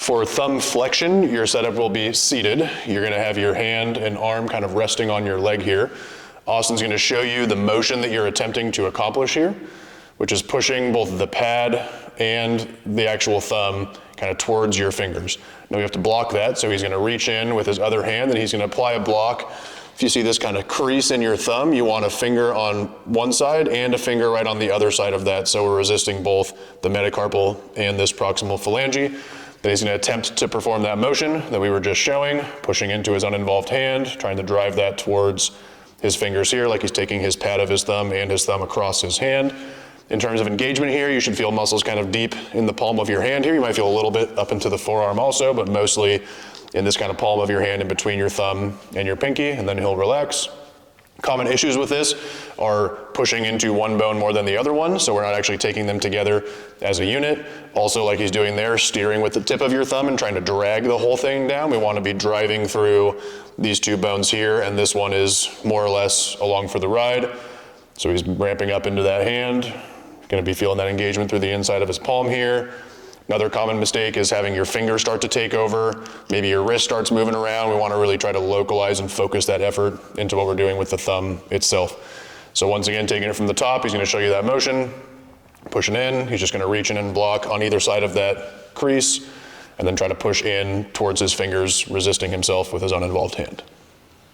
For thumb flexion, your setup will be seated. You're gonna have your hand and arm kind of resting on your leg here. Austin's gonna show you the motion that you're attempting to accomplish here, which is pushing both the pad and the actual thumb kind of towards your fingers. Now we have to block that, so he's gonna reach in with his other hand and he's gonna apply a block. If you see this kind of crease in your thumb, you want a finger on one side and a finger right on the other side of that, so we're resisting both the metacarpal and this proximal phalange. Then he's gonna attempt to perform that motion that we were just showing, pushing into his uninvolved hand, trying to drive that towards his fingers here, like he's taking his pad of his thumb and his thumb across his hand. In terms of engagement here, you should feel muscles kind of deep in the palm of your hand here. You might feel a little bit up into the forearm also, but mostly in this kind of palm of your hand in between your thumb and your pinky, and then he'll relax. Common issues with this are pushing into one bone more than the other one, so we're not actually taking them together as a unit. Also, like he's doing there, steering with the tip of your thumb and trying to drag the whole thing down. We want to be driving through these two bones here, and this one is more or less along for the ride. So he's ramping up into that hand, going to be feeling that engagement through the inside of his palm here. Another common mistake is having your finger start to take over. Maybe your wrist starts moving around. We want to really try to localize and focus that effort into what we're doing with the thumb itself. So once again, taking it from the top, he's going to show you that motion. Pushing in, he's just going to reach in and block on either side of that crease, and then try to push in towards his fingers, resisting himself with his uninvolved hand.